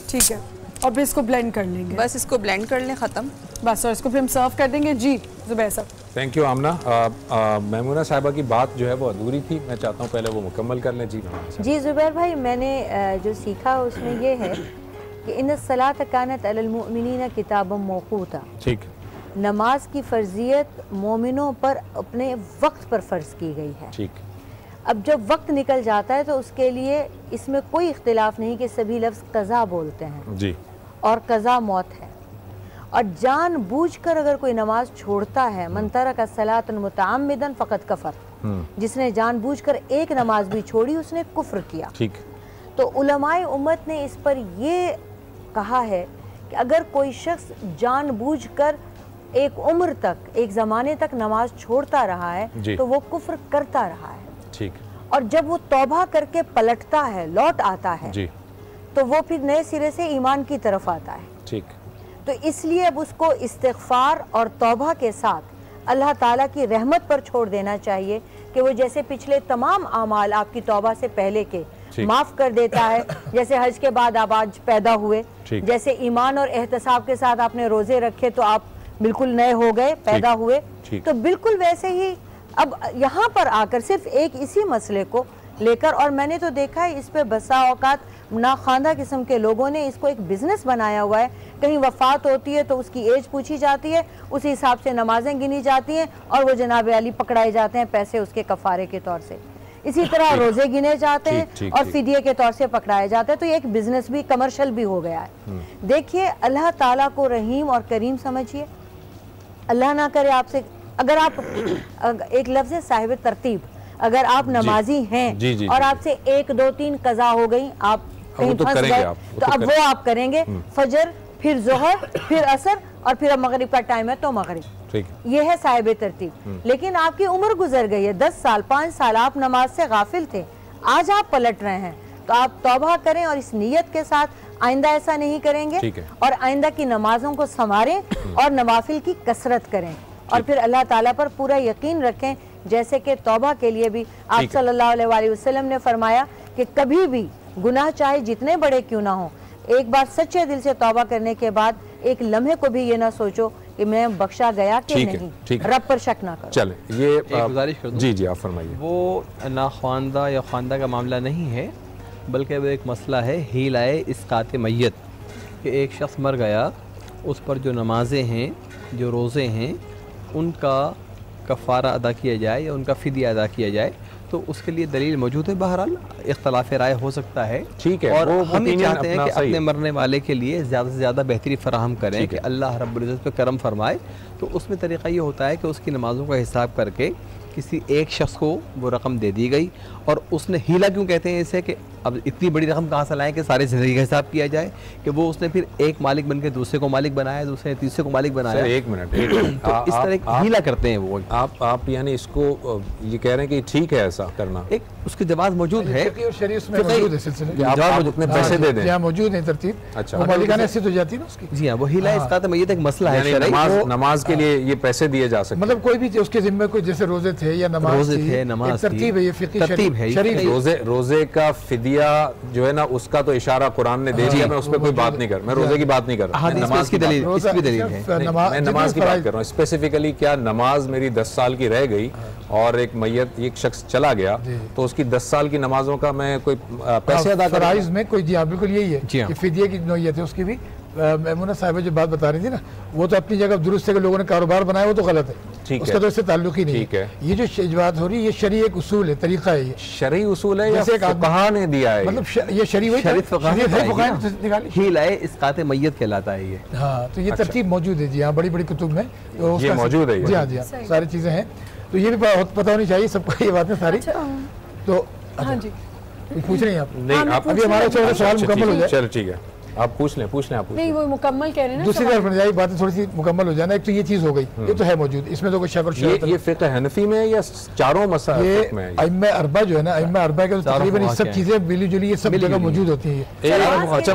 ٹھیک ہے، اور پھر اس کو بلینڈ کر لیں گے. بس اس کو بلینڈ کر لیں، ختم بس. اور اس کو پھر ہم سرو کر دیں گے. جی زبیر صاحب. Thank you Amna. میمونہ صاحبہ کی بات جو ہے وہ ادھوری تھی، میں چاہتا ہوں پہلے وہ مکمل کر لیں. جی زبیر بھائی، میں نے جو سیکھا اس میں یہ ہے کہ ان الصلاۃ کانت علی المؤمنین کتابا موقوتا. ٹھیک. نماز کی فرضیت مومنوں پر اپنے وقت پر فرض کی گئی ہے. ٹھیک. اب جب وقت نکل جاتا ہے تو اس کے لیے اس میں کوئی اختلاف نہیں کہ سبھی لفظ قضا بولتے ہیں. جی. اور قضا موت ہے. اور جان بوجھ کر اگر کوئی نماز چھوڑتا ہے، من ترک الصلاۃ متعمدا فقد کفر، جس نے جان بوجھ کر ایک نماز بھی چھوڑی اس نے کفر کیا. ٹھیک. تو علماء امت نے اس پر یہ کہا ہے کہ اگر کوئی شخص جان بوجھ کر ایک عمر تک، ایک زمانے تک نماز چھوڑتا رہا ہے تو وہ کفر کرتا رہا ہے. ٹھیک. اور جب وہ توبہ کر کے پلٹتا ہے، لوٹ آتا ہے، تو وہ پھر نئے سرے سے ایمان کی طرف آتا ہے. ٹھیک. تو اس لیے اب اس کو استغفار اور توبہ کے ساتھ اللہ تعالیٰ کی رحمت پر چھوڑ دینا چاہیے کہ وہ جیسے پچھلے تمام اعمال آپ کی توبہ سے پہلے کے معاف کر دیتا ہے. جیسے حج کے بعد آپ آج پیدا ہوئے، جیسے ایمان اور احتساب کے ساتھ آپ نے روزے رکھے تو آپ بالکل نئے ہو گئے، پیدا ہوئے. تو بالکل ویسے ہی اب یہاں پر آ کر صرف ایک اسی مسئلے کو لے کر، اور میں نے تو دیکھا ہے اس پہ بسا اوقات ناخواندہ قسم کے لوگوں نے اس کو ایک بزنس بنایا ہوا ہے. کہیں وفات ہوتی ہے تو اس کی ایج پوچھی جاتی ہے، اسی حساب سے نمازیں گنی جاتی ہیں اور وہ جناب علی پکڑائے جاتے ہیں پیسے اس کے کفارے کے طور سے. اسی طرح روزے گنے جاتے ہیں اور فدیے کے طور سے پکڑائے جاتے ہیں. تو یہ ایک بزنس بھی، کمرشل بھی ہو گیا ہے. دیکھیے اللہ تعالیٰ کو رحیم اور کریم سمجھیے. اللہ نہ کرے آپ سے، اگر آپ ایک لفظ ہے صاحب ترتیب، اگر آپ نمازی ہیں اور آپ سے 1 2 3 قضا ہو گئی، آپ کہیں پھنس گئے، تو اب وہ آپ کریں گے. فجر، پھر ظہر، پھر عصر، اور پھر اب مغرب کا ٹائم ہے تو مغرب. یہ ہے صاحب ترتیب. لیکن آپ کی عمر گزر گئی ہے، 10 سال 5 سال آپ نماز سے غافل تھے، آج آپ پلٹ رہے ہیں، تو آپ توبہ کریں اور اس نیت کے ساتھ آئندہ ایسا نہیں کریں گے، اور آئندہ کی نمازوں کو سنواریں اور نوافل کی کثرت کریں، اور پھر اللہ تعالیٰ پر پورا یقین رکھیں. جیسے کہ توبہ کے لیے بھی آپ صلی اللہ علیہ وآلہ وسلم نے فرمایا کہ کبھی بھی گناہ چاہے جتنے بڑے کیوں نہ ہوں، ایک بار سچے دل سے توبہ کرنے کے بعد ایک لمحے کو بھی یہ نہ سوچو کہ میں بخشا گیا کہ نہیں، رب پر شک نہ کرو. چلیں یہ گزارش کر دوں. جی آپ فرمائیے. وہ ناخواندہ یا خواندہ کا معاملہ نہیں ہے، بلکہ وہ ایک مسئلہ ہے ہیلائے اسقاط میت، کہ ایک شخص مر گیا، اس پر جو نمازیں ہیں، جو روزے ہیں، ان کا کفارہ ادا کیا جائے یا ان کا فدیہ ادا کیا جائے. تو اس کے لیے دلیل موجود ہے. بہرحال اختلاف رائے ہو سکتا ہے، ٹھیک ہے، اور ہم یہ چاہتے ہیں کہ اپنے مرنے والے کے لیے زیادہ سے زیادہ بہتری فراہم کریں کہ اللہ رب العزت پہ کرم فرمائے. تو اس میں طریقہ یہ ہوتا ہے کہ اس کی نمازوں کا حساب کر کے کسی ایک شخص کو وہ رقم دے دی گئی، اور اس نے ہیلا کیوں کہتے ہیں اسے، کہ اب اتنی بڑی رقم کہاں سے لائیں کہ سارے زندگی کا حساب کیا جائے، کہ وہ اس نے پھر ایک مالک بن کے دوسرے کو مالک بنایا، دوسرے نے تیسرے کو مالک بنایا. ایک منٹ، تو اس طرح ہیلا کرتے ہیں وہ. آپ یعنی اس کو یہ کہہ رہے ہیں کہ ٹھیک ہے ایسا کرنا، ایک اس کی جواز موجود ہے، شریعت میں موجود ہے سلسلے، آپ اتنے پیسے دے دیں، یہاں موجود ہے ترتیب. اچھا، وہ مالکانہ حیثیت ہو جاتی ہے نا اس کی. جی ہاں، وہ ہیلا اسقاط میت ایک مسئلہ ہے. نماز کے لیے یہ پیسے دیے جا سکتے، مطلب کوئی بھی اس کے ذمہ کوئی جیسے روزے تھے یا نماز ترتیب ہے، یہ فقہی شریعت. روزے کا فدیہ جو ہے نا اس کا تو اشارہ قرآن نے دے دیا. میں اس پہ کوئی بات نہیں کر رہا، میں روزے کی بات نہیں کر رہا، نماز کی دلیل ہے. میں نماز کی بات کر رہا ہوں اسپیسیفکلی. کیا نماز میری 10 سال کی رہ گئی اور ایک میت، ایک شخص چلا گیا، تو اس کی 10 سال کی نمازوں کا میں کوئی پیسے ادا کر فرائض میں کوئی؟ جی ہاں بالکل یہی ہے کہ فدیے کی نوعیت ہے اس کی بھی. میمونہ صاحبہ جو بات بتا رہی تھی نا، وہ تو اپنی جگہ درست ہے کہ لوگوں نے کاروبار بنایا، وہ تو غلط ہے، اس کا تو اس سے تعلق ہی نہیں ہے. یہ جو بات ہو رہی ہے یہ شرعی ایک اصول ہے، طریقہ ہے. یہ شرعی اصول ہے یا فقہا نے دیا ہے؟ مطلب یہ شرعی ہیلا اسقاط میت کہلاتا ہے یہ. ہاں تو یہ ترتیب موجود ہے. جی ہاں، بڑی بڑی کتب میں یہ موجود ہے. جی ہاں جی ہاں ساری چیزیں ہیں. تو یہ بھی پتہ ہونی چاہیے سب کو یہ باتیں ساری. تو پوچھ رہے ہیں آپ؟ نہیں، ابھی ہمارا سوال مکمل ہو جائے. چلو ٹھیک ہے، آپ پوچھ لیں. نہیں وہ مکمل کہہ رہے ہیں نا، دوسری طرف جائے باتیں تھوڑی سی مکمل ہو جانا. ایک تو یہ چیز ہو گئی، یہ تو ہے موجود، اس میں تو کوئی شک اور شبہہ. یہ فقہ حنفی میں یا چاروں مسائل میں؟ ائمہ اربعہ جو ہے نا، ائمہ اربعہ کے تقریباً یہ سب چیزیں ملی جلی یہ سب جگہ موجود ہوتی ہیں. اچھا،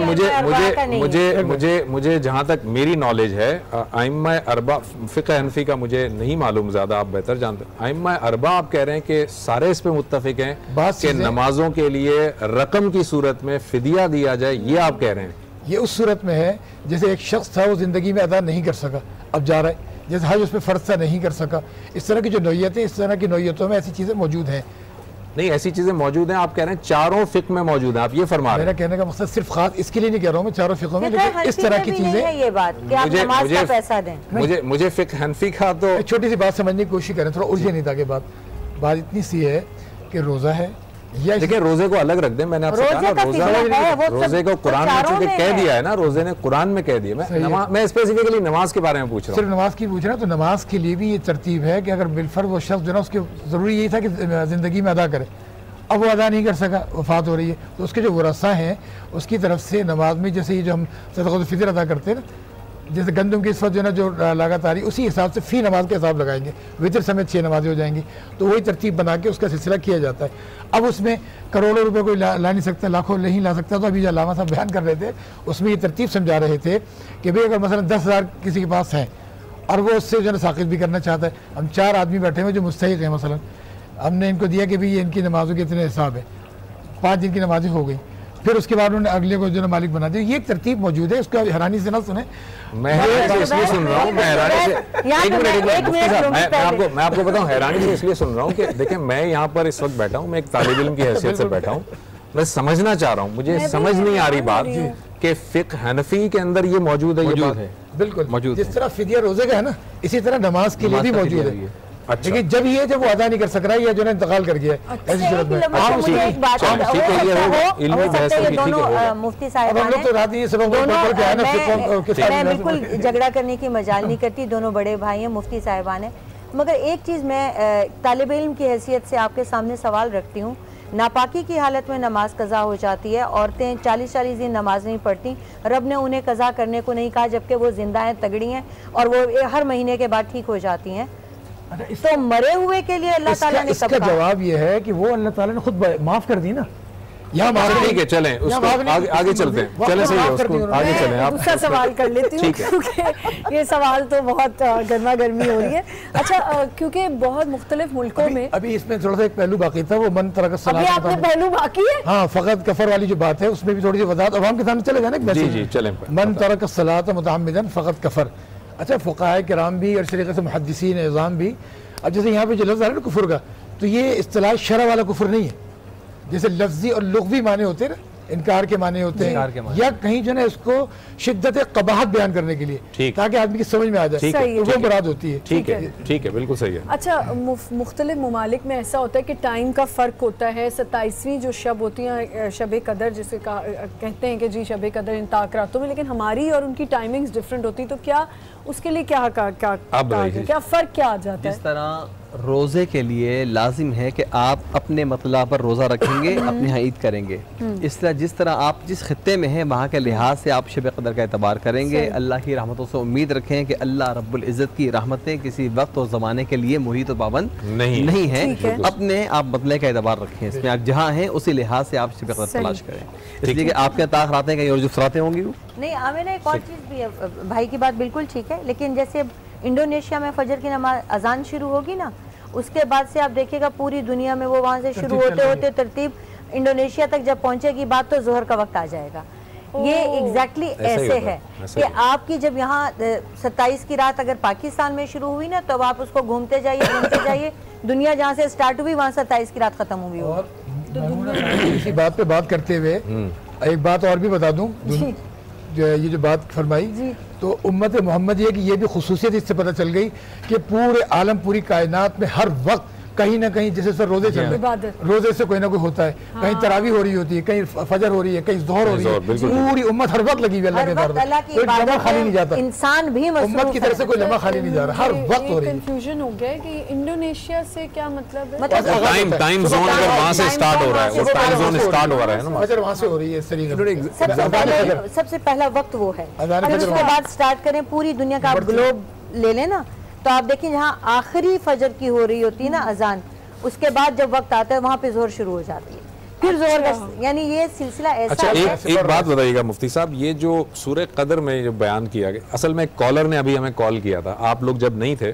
مجھے جہاں تک میری نالج ہے ائمہ اربعہ، فقہ حنفی کا مجھے نہیں معلوم زیادہ، آپ بہتر جانتے ہیں. ائمہ اربعہ آپ کہہ رہے ہیں کہ سارے اس پہ متفق ہیں کہ نمازوں کے لیے رقم کی صورت میں فدیہ دیا جائے، یہ آپ کہہ رہے ہیں؟ یہ اس صورت میں ہے جیسے ایک شخص تھا وہ زندگی میں ادا نہیں کر سکا، اب جا رہا ہے، جیسے حج اس پہ فرض تھا نہیں کر سکا، اس طرح کی جو نوعیتیں، اس طرح کی نوعیتوں میں ایسی چیزیں موجود ہیں. نہیں ایسی چیزیں موجود ہیں، آپ کہہ رہے ہیں چاروں فقہ میں موجود ہیں، آپ یہ فرما رہے ہیں. میرا کہنے کا مقصد صرف خاص اس کے لیے نہیں کہہ رہا ہوں میں چاروں فقہوں میں، لیکن اس طرح کی چیزیں یہ بات کہ آپ نماز کا پیسہ دیں. مجھے فقہ حنفی کا تو چھوٹی سی بات سمجھنے کی کوشش کریں، تھوڑا الجھے نہیں تاکہ بات اتنی سی ہے کہ روزہ ہے یا دیکھیں روزے کو الگ رکھ دیں. میں نے آپ سے کہا نا روزے کو قرآن میں چونکہ کہہ دیا ہے نا، روزے نے قرآن میں کہہ دیا. میں اسپیسیفکلی نماز کے بارے میں پوچھ رہا ہوں. صرف نماز کی پوچھ رہا ہوں تو نماز کے لیے بھی یہ ترتیب ہے کہ اگر بالفرض وہ شخص جو ہے نا اس کے ضروری یہی تھا کہ زندگی میں ادا کرے، اب وہ ادا نہیں کر سکا، وفات ہو رہی ہے، تو اس کے جو ورثہ ہیں اس کی طرف سے نماز میں جیسے یہ جو ہم صدقۃ الفطر ادا کرتے ہیں نا، جیسے گندم کی اس وقت جو ہے نا جو لاگت آ رہی ہے اسی حساب سے فی نماز کے حساب لگائیں گے، وطر سمیت 6 نمازیں ہو جائیں گی. تو وہی ترتیب بنا کے اس کا سلسلہ کیا جاتا ہے. اب اس میں کروڑوں روپے کوئی لا نہیں سکتا، لاکھوں نہیں لا سکتا. تو ابھی جو علامہ صاحب بیان کر رہے تھے اس میں یہ ترتیب سمجھا رہے تھے کہ بھئی اگر مثلا 10,000 کسی کے پاس ہیں اور وہ اس سے جو ہے نا ساقط بھی کرنا چاہتا ہے، ہم 4 آدمی بیٹھے ہوئے جو مستحق ہیں، مثلا ہم نے ان کو دیا کہ بھئی یہ ان کی نمازوں کے اتنے حساب ہے، 5 دن کی نمازیں ہو گئی، پھر اس کے بعد انہوں نے اگلے کو جو ہے مالک بنا دیا. یہ ایک ترتیب موجود ہے، اس کو حیرانی سے نہ سنیں. میں اس لیے سن رہا ہوں، میں آپ کو بتاؤں حیرانی سے اس لیے سن رہا ہوں کہ دیکھیں میں یہاں پر اس وقت بیٹھا ہوں، میں ایک طالب علم کی حیثیت سے بیٹھا ہوں، میں سمجھنا چاہ رہا ہوں، مجھے سمجھ نہیں آ رہی بات کہ فقہ حنفی کے اندر یہ موجود ہے. یہ بات ہے بالکل موجود، جس طرح فدیہ روزے کا ہے نا اسی طرح نماز کے لیے بھی موجود ہے. لیکن جب وہ ادا نہیں کر سک رہا ہے یا جو ہے انتقال کر گیا ہے ایسی صورت میں مفتی صاحب میں بالکل جھگڑا کرنے کی مجال نہیں کرتی، دونوں بڑے بھائی ہیں، مفتی صاحبان ہیں. مگر ایک چیز میں طالب علم کی حیثیت سے آپ کے سامنے سوال رکھتی ہوں. ناپاکی کی حالت میں نماز قضا ہو جاتی ہے، عورتیں 40 دن نماز نہیں پڑھتی، رب نے انہیں قضا کرنے کو نہیں کہا جبکہ وہ زندہ ہیں، تگڑی ہیں اور وہ ہر مہینے کے بعد ٹھیک ہو جاتی ہیں. تو مرے ہوئے کے لیے اللہ تعالیٰ نے اس کا جواب یہ ہے کہ وہ اللہ تعالیٰ نے خود معاف کر دی نا. ٹھیک ہے چلیں آگے چلتے ہیں، چلیں صحیح ہے آگے چلیں. آپ دوسرا سوال کر لیتی ہوں کیونکہ یہ سوال تو بہت گرما گرمی ہو رہی ہے. اچھا کیونکہ بہت مختلف ملکوں میں ابھی اس میں تھوڑا سا ایک پہلو باقی تھا، وہ من ترک الصلاۃ، آپ نے پہلو باقی ہے ہاں فقط کفر والی جو بات ہے اس میں بھی تھوڑی سی وضاحت عوام کے سامنے چلے گا نا. جی چلیں. من ترک الصلاۃ متعمدا فقط کفر. اچھا فقہائے کرام بھی اور طریقے سے محدثین اعظام بھی، اب جیسے یہاں پہ جو لفظ آ رہا ہے نا کفر کا، تو یہ اصطلاح شرع والا کفر نہیں ہے. جیسے لفظی اور لغوی معنی ہوتے ہیں نا، انکار کے معنی ہوتے ہیں یا کہیں جو ہے اس کو شدت قباحت بیان کرنے کے لیے تاکہ آدمی کی سمجھ میں آ جائے وہ مراد ہوتی ہے. ٹھیک ہے بالکل صحیح ہے. اچھا مختلف ممالک میں ایسا ہوتا ہے کہ ٹائم کا فرق ہوتا ہے. 27ویں جو شب ہوتی ہیں شب قدر جسے کہتے ہیں کہ جی شب قدر ان راتوں میں، لیکن ہماری اور ان کی ٹائمنگز ڈفرینٹ ہوتی، تو کیا اس کے لیے کیا فرق کیا آ جاتا ہے؟ جس طرح روزے کے لیے لازم ہے کہ آپ اپنے مطلع پر روزہ رکھیں گے، اپنے یہاں عید کریں گے، اس طرح جس طرح آپ جس خطے میں ہیں وہاں کے لحاظ سے آپ شب قدر کا اعتبار کریں گے. اللہ کی رحمتوں سے امید رکھیں کہ اللہ رب العزت کی رحمتیں کسی وقت اور زمانے کے لیے محیط و پابند نہیں ہیں. اپنے آپ مطلع کا اعتبار رکھیں، اس میں آپ جہاں ہیں اسی لحاظ سے آپ شب قدر تلاش کریں. اس لیے کہ آپ کے طاق راتیں کہیں اور جو راتیں ہوں گی نہیں. ہمیں ایک اور چیز بھی ہے، بھائی کی بات بالکل ٹھیک ہے، لیکن جیسے انڈونیشیا میں فجر کی نماز اذان شروع ہوگی نا، اس کے بعد سے آپ دیکھیں گا پوری دنیا میں وہ وہاں سے شروع ہوتے ترتیب انڈونیشیا تک جب پہنچے گی بات تو ظہر کا وقت آ جائے گا. یہ ایگزیکٹلی ایسے ہے کہ آپ کی جب یہاں 27 کی رات اگر پاکستان میں شروع ہوئی نا تو آپ اس کو گھومتے جائیے دنیا جہاں سے سٹارٹ ہوئی وہاں 27 کی رات ختم ہوئی ہو. اسی بات پہ بات کرتے ہوئے ایک بات اور بھی بتا دوں، یہ جو بات فرمائی تو امت محمد یہ کہ یہ بھی خصوصیت اس سے پتہ چل گئی کہ پورے عالم پوری کائنات میں ہر وقت کہیں نہ کہیں جیسے سر روزے چل رہے ہیں، روزے سے کوئی نہ کوئی ہوتا ہے، کہیں تراویح ہو رہی ہوتی ہے، کہیں فجر ہو رہی ہے، کہیں ظہر ہو رہی ہے. پوری امت ہر وقت لگی ہوئی اللہ کے کوئی لمحہ خالی نہیں جاتا، انسان بھی امت کی طرف سے کوئی لمحہ خالی نہیں جا رہا، ہر وقت ہو رہی ہے. کنفیوژن ہو گیا کہ انڈونیشیا سے کیا مطلب ہے، ٹائم زون اگر وہاں سے سٹارٹ ہو رہا ہے، وہ ٹائم زون سٹارٹ ہو رہا ہے نا، فجر وہاں سے ہو رہی ہے. اس طریقے سب سے پہلا وقت وہ ہے. اگر اس کے بعد سٹارٹ کریں پوری دنیا کا آپ گلوب لے لیں نا تو آپ دیکھیں جہاں آخری فجر کی ہو رہی ہوتی ہے نا اذان، اس کے بعد جب وقت آتا ہے وہاں پہ ظہر شروع ہو جاتی ہے، پھر ظہر کا یعنی یہ سلسلہ ایسا ہے. ایک بات بتائیے گا مفتی صاحب، یہ جو سورہ قدر میں جو بیان کیا گیا، اصل میں ایک کالر نے ابھی ہمیں کال کیا تھا، آپ لوگ جب نہیں تھے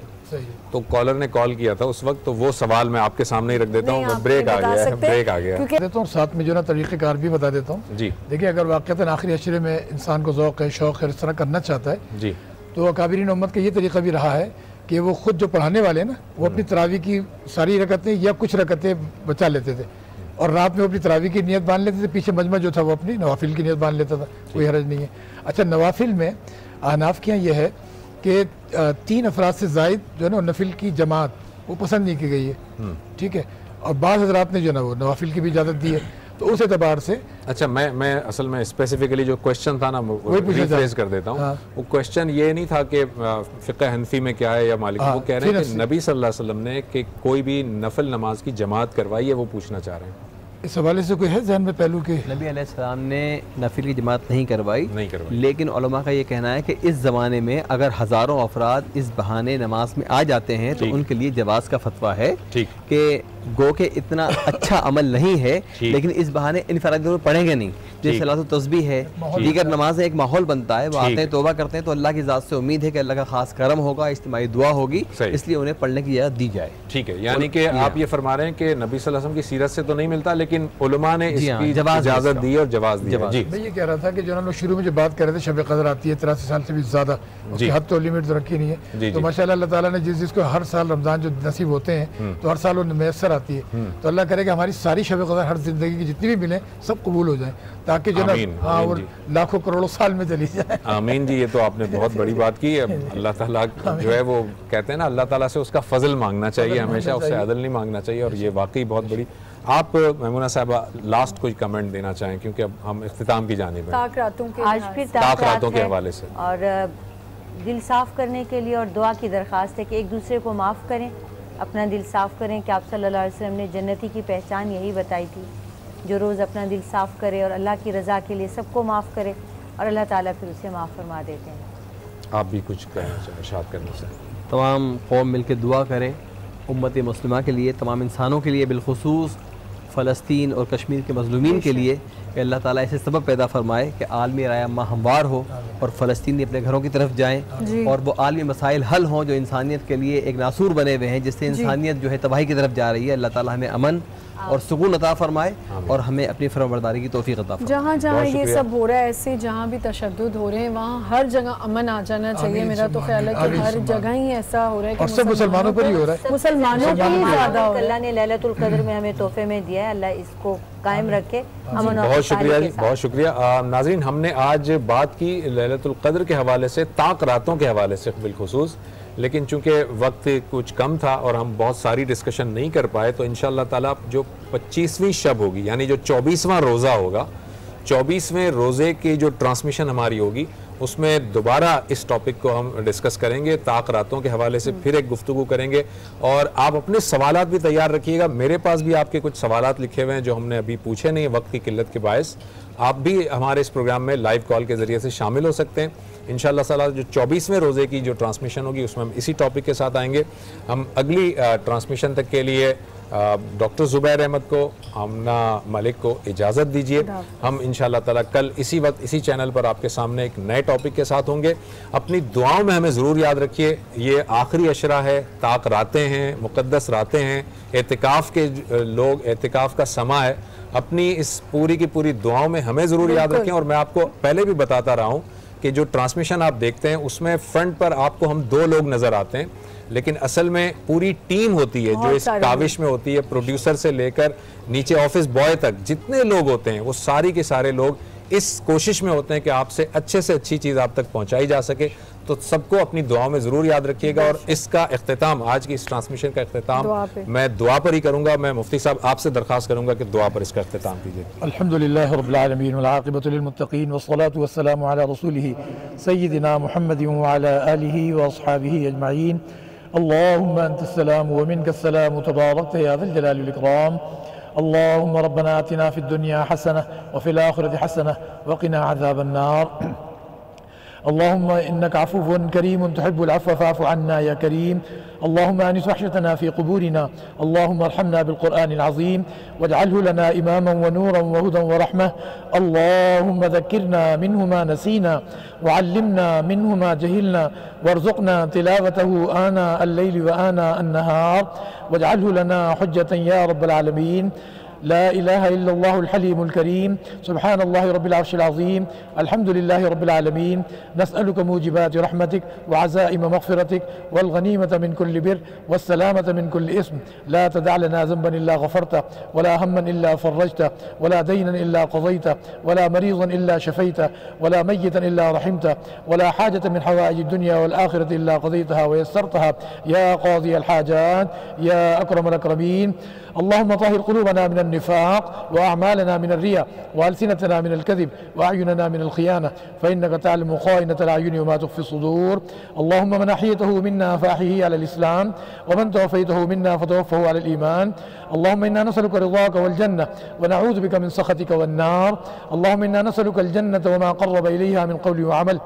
تو کالر نے کال کیا تھا اس وقت, تو وہ سوال میں آپ کے سامنے ہی رکھ دیتا ہوں. بریک آ گیا ہے, بریک آ گیا دیتا ہوں, ساتھ میں جو نا طریقہ کار بھی بتا دیتا ہوں. جی دیکھیں, اگر واقعتاً آخری عشرے میں انسان کو ذوق ہے, شوق ہے, اس طرح کرنا چاہتا ہے, جی, تو اکابرین امت کا یہ طریقہ بھی رہا ہے کہ وہ خود جو پڑھانے والے ہیں نا, وہ اپنی تراویح کی ساری رکعتیں یا کچھ رکعتیں بچا لیتے تھے, اور رات میں اپنی تراویح کی نیت باندھ لیتے تھے, پیچھے مجمع جو تھا وہ اپنی نوافل کی نیت باندھ لیتا تھا, کوئی حرج نہیں ہے. اچھا, نوافل میں احناف کے یہ ہے کہ 3 افراد سے زائد جو ہے نا نفل کی جماعت وہ پسند نہیں کی گئی ہے, ٹھیک ہے, اور بعض حضرات نے جو نا وہ نوافل کی بھی اجازت دی ہے. تو اس اعتبار سے اچھا, میں اصل میں اسپیسیفکلی جو کوشچن تھا نا وہ ریفریز کر دیتا ہوں. وہ کوشچن یہ نہیں تھا کہ فقہ حنفی میں کیا ہے یا مالکی, وہ کہہ رہے ہیں کہ نبی صلی اللہ علیہ وسلم نے کہ کوئی بھی نفل نماز کی جماعت کروائی ہے, وہ پوچھنا چاہ رہے ہیں. اس حوالے سے کوئی ہے ذہن میں پہلو کے؟ نبی علیہ السلام نے نفل کی جماعت نہیں کروائی, لیکن علماء کا یہ کہنا ہے کہ اس زمانے میں اگر ہزاروں افراد اس بہانے نماز میں آ جاتے ہیں تو ان کے لیے جواز کا فتویٰ ہے کہ گو کہ اتنا اچھا عمل نہیں ہے, لیکن اس بہانے انفرادی طور پر پڑھیں گے نہیں. جیسے صلاۃ التسبیح ہے, دیگر نمازیں, ایک ماحول بنتا ہے, وہ آتے ہیں توبہ کرتے ہیں, تو اللہ کی ذات سے امید ہے کہ اللہ کا خاص کرم ہوگا, اجتماعی دعا ہوگی, اس لیے انہیں پڑھنے کی اجازت دی جائے. ٹھیک ہے, یعنی کہ آپ یہ فرما رہے ہیں کہ نبی صلی اللہ علیہ وسلم کی سیرت سے تو نہیں ملتا, لیکن علماء نے اس کی اجازت دی اور جواز دی. جی, میں یہ کہہ رہا تھا کہ جو ہم شروع میں جو بات کر رہے تھے, شب قدر آتی ہے 83 سال سے بھی زیادہ, اس کی حد تو لمٹ رکھی نہیں ہے, تو ماشاءاللہ اللہ تعالیٰ نے جس کو ہر سال رمضان جو نصیب ہوتے ہیں تو ہر سال وہ میسر آتی ہے, تو اللہ کرے کہ ہماری ساری شب قدر ہر زندگی کی جتنی بھی ملیں سب قبول ہو جائیں, تاکہ جو نا وہ لاکھوں کروڑوں سال میں چلی جائے. آمین جی, یہ تو آپ نے بہت بڑی بات کی ہے. اللہ تعالیٰ جو ہے وہ کہتے ہیں نا, اللہ تعالیٰ سے اس کا فضل مانگنا چاہیے ہمیشہ, اس سے عدل نہیں مانگنا چاہیے, اور یہ واقعی بہت بڑی. آپ میمونہ صاحبہ لاسٹ کوئی کمنٹ دینا چاہیں, کیونکہ اب ہم اختتام کی جانب ہیں. طاق راتوں کے حوالے سے اور دل صاف کرنے کے لیے اور دعا کی درخواست ہے کہ ایک دوسرے کو معاف کریں, اپنا دل صاف کریں, کہ آپ صلی اللہ علیہ وسلم نے جنتی کی پہچان یہی بتائی تھی, جو روز اپنا دل صاف کرے اور اللہ کی رضا کے لیے سب کو معاف کرے, اور اللہ تعالیٰ پھر اسے معاف فرما دیتے ہیں. آپ بھی کچھ کہنا چاہیں, ارشاد کرنا چاہیں. تمام قوم مل کے دعا کریں امت مسلمہ کے لیے, تمام انسانوں کے لیے, بالخصوص فلسطین اور کشمیر کے مظلومین کے لیے, کہ اللہ تعالیٰ ایسے سبب پیدا فرمائے کہ عالمی رائے عامہ ہموار ہو اور فلسطینی اپنے گھروں کی طرف جائیں, اور وہ عالمی مسائل حل ہوں جو انسانیت کے لیے ایک ناسور بنے ہوئے ہیں, جس سے انسانیت جو ہے تباہی کی طرف جا رہی ہے. اللہ تعالیٰ ہمیں امن اور سکون عطا فرمائے, اور ہمیں اپنی فرمانبرداری کی توفیق عطا فرمائے. جہاں جہاں یہ سب ہو رہا ہے, ایسے جہاں بھی تشدد ہو رہے ہیں, وہاں ہر جگہ امن آ جانا چاہیے. میرا تو خیال ہے کہ ہر جگہ ہی ایسا ہو رہا ہے کہ سب مسلمانوں پر ہی ہو رہا ہے, مسلمانوں پر ہی زیادہ ہو رہا ہے. اللہ نے لیلۃ القدر میں ہمیں تحفے میں دیا ہے, اللہ اس کو قائم رکھے. بہت شکریہ جی, بہت شکریہ. ناظرین, ہم نے آج بات کی لیلۃ القدر کے حوالے سے, طاق راتوں کے حوالے سے بالخصوص, لیکن چونکہ وقت کچھ کم تھا اور ہم بہت ساری ڈسکشن نہیں کر پائے, تو انشاءاللہ تعالیٰ جو 25ویں شب ہوگی, یعنی جو 24واں روزہ ہوگا, 24ویں روزے کی جو ٹرانسمیشن ہماری ہوگی, اس میں دوبارہ اس ٹاپک کو ہم ڈسکس کریں گے. طاق راتوں کے حوالے سے پھر ایک گفتگو کریں گے, اور آپ اپنے سوالات بھی تیار رکھیے گا. میرے پاس بھی آپ کے کچھ سوالات لکھے ہوئے ہیں جو ہم نے ابھی پوچھے نہیں وقت کی قلت کے باعث. آپ بھی ہمارے اس پروگرام میں لائیو کال کے ذریعے سے شامل ہو سکتے ہیں. انشاءاللہ تعالیٰ جو 24ویں روزے کی جو ٹرانسمیشن ہوگی اس میں ہم اسی ٹاپک کے ساتھ آئیں گے. ہم اگلی ٹرانسمیشن تک کے لیے ڈاکٹر زبیر احمد کو, آمنہ ملک کو اجازت دیجیے. ہم انشاءاللہ تعالیٰ کل اسی وقت اسی چینل پر آپ کے سامنے ایک نئے ٹاپک کے ساتھ ہوں گے. اپنی دعاؤں میں ہمیں ضرور یاد رکھیے, یہ آخری عشرہ ہے, طاق راتیں ہیں, مقدس راتیں ہیں, اعتکاف کے لوگ, اعتکاف کا سماں ہے. اپنی اس پوری کی پوری دعاؤں میں ہمیں ضرور یاد رکھیں. اور میں آپ کو پہلے بھی بتاتا رہا ہوں کہ جو ٹرانسمیشن آپ دیکھتے ہیں اس میں فرنٹ پر آپ کو ہم 2 لوگ نظر آتے ہیں, لیکن اصل میں پوری ٹیم ہوتی ہے جو اس کاوش میں ہوتی ہے, پروڈیوسر سے لے کر نیچے آفس بوائے تک جتنے لوگ ہوتے ہیں وہ ساری کے سارے لوگ اس کوشش میں ہوتے ہیں کہ آپ سے اچھی چیز آپ تک پہنچائی جا سکے. تو سب کو اپنی دعاؤں میں ضرور یاد رکھیے گا. اور اس کا اختتام, آج کی اس ٹرانسمیشن کا اختتام میں دعا پر ہی کروں گا. میں مفتی صاحب آپ سے درخواست کروں گا کہ دعا پر اس کا اختتام کیجیے. الحمدللہ رب العالمین والعاقبۃ للمتقین والصلاة والسلام علی رسولہ سیدنا محمد وعلی آلہ واصحابہ اجمعین. اللهم انت السلام ومنك السلام تباركت يا ذا الجلال والاكرام. اللهم ربنا آتنا في الدنيا حسنة وفي الآخرة حسنة وقنا عذاب النار. اللهم إنك عفو كريم تحب العفو فاعف عنا يا كريم. اللهم أنس وحشتنا في قبورنا. اللهم ارحمنا بالقرآن العظيم واجعله لنا إماما ونورا وهدى ورحمة. اللهم ذكرنا منه ما نسينا وعلمنا منه ما جهلنا وارزقنا تلاوته آناء الليل وآناء النهار واجعله لنا حجة يا رب العالمين. لا إله إلا الله الحليم الكريم. سبحان الله رب العرش العظيم. الحمد لله رب العالمين. نسألك موجبات رحمتك وعزائم مغفرتك والغنيمة من كل بر والسلامة من كل إثم. لا تدع لنا ذنبا إلا غفرته ولا هما إلا فرجته ولا دينا إلا قضيته ولا مريضا إلا شفيته ولا ميتا إلا رحمته ولا حاجة من حوائج الدنيا والآخرة إلا قضيتها ويسرتها يا قاضي الحاجات يا أكرم الأكرمين. اللهم طهر قلوبنا من النفاق وأعمالنا من الرياء وألسنتنا من الكذب وأعيننا من الخيانة فإنك تعلم خائنة الأعين وما تخفي الصدور. اللهم من أحييته منا فأحيه على الإسلام ومن توفيته منا فتوفه على الإيمان. اللهم إنا نسألك رضاك والجنة ونعوذ بك من سخطك والنار. اللهم إنا نسألك الجنة وما قرب إليها من قول وعمل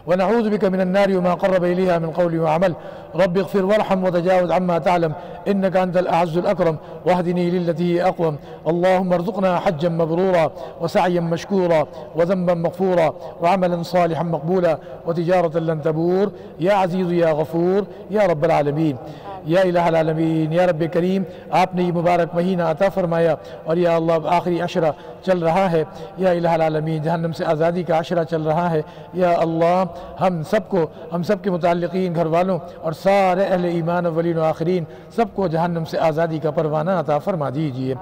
ونعوذ بك من النار وما قرب إليها من قول وعمل. رب اغفر وارحم وتجاوز عما تعلم إنك أنت الأعز الأكرم واهدني للتي هي أقوم. اللهم ارزقنا حجا مبرورا وسعيا مشكورا وذنبا مغفورا وعملا صالحا مقبولا وتجارة لن تبور يا عزيز يا غفور يا رب العالمين. یا الہ العالمین یا رب کریم آپ نے یہ مبارک مہینہ عطا فرمایا اور یا اللہ اب آخری عشرہ چل رہا ہے یا الہ العالمین جہنم سے آزادی کا عشرہ چل رہا ہے یا اللہ ہم سب کے متعلقین گھر والوں اور سارے اہل ایمان اولین و آخرین سب کو جہنم سے آزادی کا پروانہ عطا فرما دیجئے.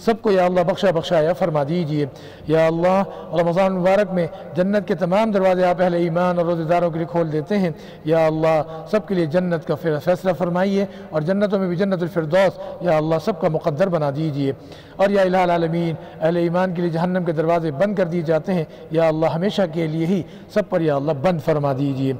سب کو یا اللہ بخشایا فرما دیجئے. یا اللہ رمضان المبارک میں جنت کے تمام دروازے آپ اہل ایمان اور روزے داروں کے لیے کھول دیتے ہیں. یا اللہ سب کے لیے جنت کا فیصلہ فرمائیے اور جنتوں میں بھی جنت الفردوس یا اللہ سب کا مقدر بنا دیجئے. اور یا الہ العالمین اہل ایمان کے لیے جہنم کے دروازے بند کر دیے جاتے ہیں یا اللہ ہمیشہ کے لیے ہی سب پر یا اللہ بند فرما دیجئے.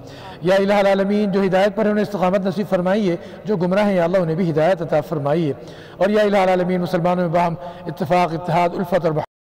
یا الہ العالمین جو ہدایت پر انہیں استقامت نصیب فرمائیے جو گمراہ ہیں یا اللہ انہیں بھی ہدایت عطا فرمائیے. اور یا الہ العالمین مسلمانوں میں باہم اتفاق اتحاد الفت اور